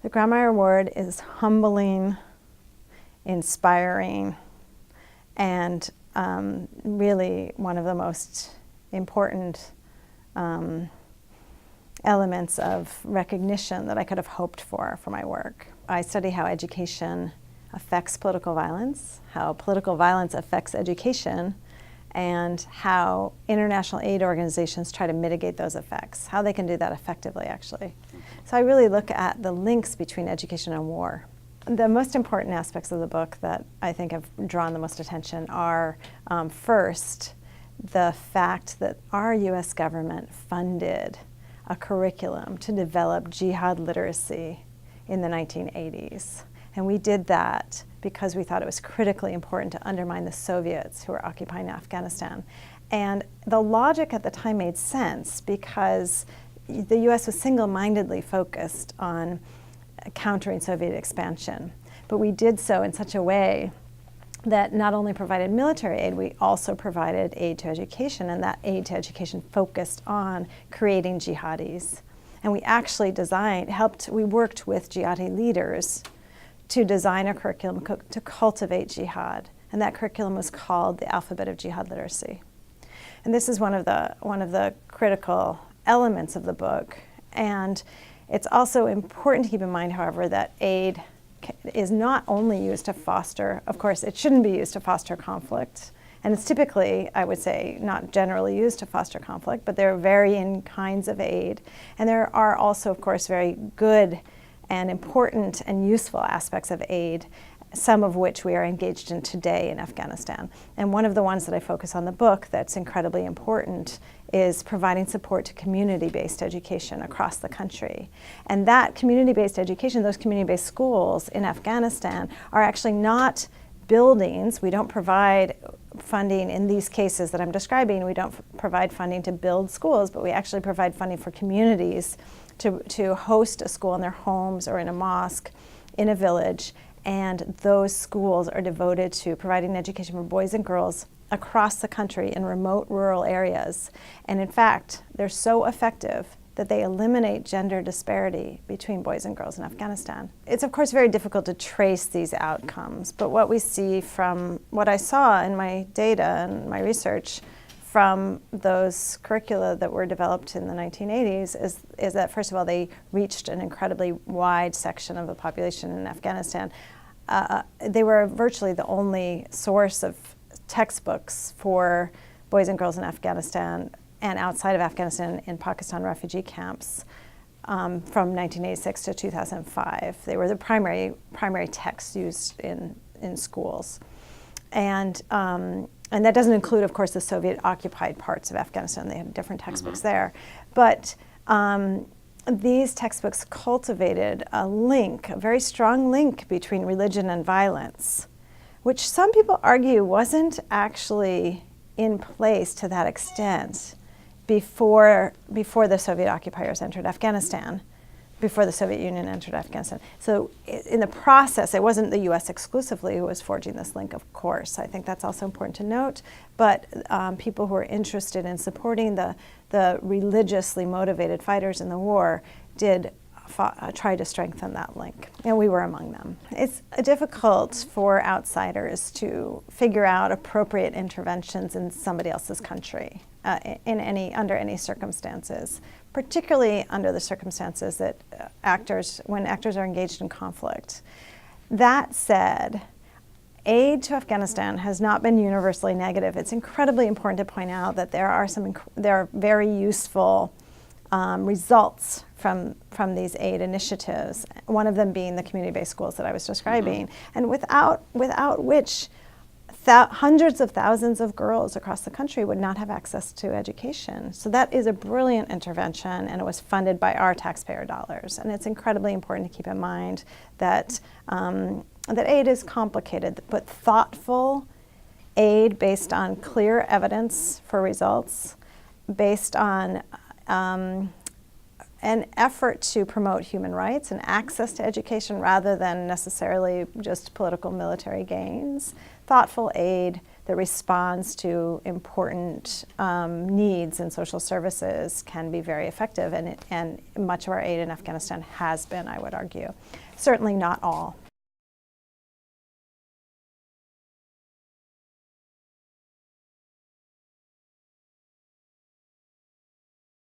The Grawemeyer Award is humbling, inspiring, and really one of the most important elements of recognition that I could have hoped for my work. I study how education affects political violence, how political violence affects education, and how international aid organizations try to mitigate those effects, how they can do that effectively, actually. So I really look at the links between education and war. The most important aspects of the book that I think have drawn the most attention are, first, the fact that our US government funded a curriculum to develop jihad literacy in the 1980s. And we did that because we thought it was critically important to undermine the Soviets who were occupying Afghanistan. And the logic at the time made sense because the US was single-mindedly focused on countering Soviet expansion. But we did so in such a way that not only provided military aid, we also provided aid to education, and that aid to education focused on creating jihadis. And we actually we worked with jihadi leaders to design a curriculum to cultivate jihad. And that curriculum was called the Alphabet of Jihad Literacy. And this is one of the critical elements of the book. And it's also important to keep in mind, however, that aid is not only used to foster, of course, it shouldn't be used to foster conflict. And it's typically, I would say, not generally used to foster conflict, but there are varying kinds of aid. And there are also, of course, very good and important and useful aspects of aid, some of which we are engaged in today in Afghanistan. And one of the ones that I focus on in the book that's incredibly important is providing support to community-based education across the country. And that community-based education, those community-based schools in Afghanistan are actually not buildings. We don't provide funding in these cases that I'm describing. We don't provide funding to build schools, but we actually provide funding for communities to host a school in their homes or in a mosque in a village. And those schools are devoted to providing education for boys and girls across the country in remote rural areas. And in fact, they're so effective that they eliminate gender disparity between boys and girls in Afghanistan. It's of course very difficult to trace these outcomes, but what we see from what I saw in my data and my research from those curricula that were developed in the 1980s is that, first of all, they reached an incredibly wide section of the population in Afghanistan. They were virtually the only source of textbooks for boys and girls in Afghanistan and outside of Afghanistan in Pakistan refugee camps from 1986 to 2005. They were the primary texts used in schools. And that doesn't include, of course, the Soviet-occupied parts of Afghanistan. They had different textbooks there. But these textbooks cultivated a very strong link between religion and violence, which some people argue wasn't actually in place to that extent before the Soviet occupiers entered Afghanistan, before the Soviet Union entered Afghanistan. So in the process, it wasn't the US exclusively who was forging this link, of course. I think that's also important to note. But people who are interested in supporting the religiously motivated fighters in the war did try to strengthen that link, and we were among them. It's difficult for outsiders to figure out appropriate interventions in somebody else's country under any circumstances, particularly under the circumstances that when actors are engaged in conflict. That said, aid to Afghanistan has not been universally negative. It's incredibly important to point out that there are very useful results from these aid initiatives, one of them being the community-based schools that I was describing, and without which hundreds of thousands of girls across the country would not have access to education. So that is a brilliant intervention, and it was funded by our taxpayer dollars. And it's incredibly important to keep in mind that aid is complicated, but thoughtful aid based on clear evidence for results, based on an effort to promote human rights and access to education rather than necessarily just political military gains. Thoughtful aid that responds to important needs in social services can be very effective, and much of our aid in Afghanistan has been, I would argue. Certainly not all.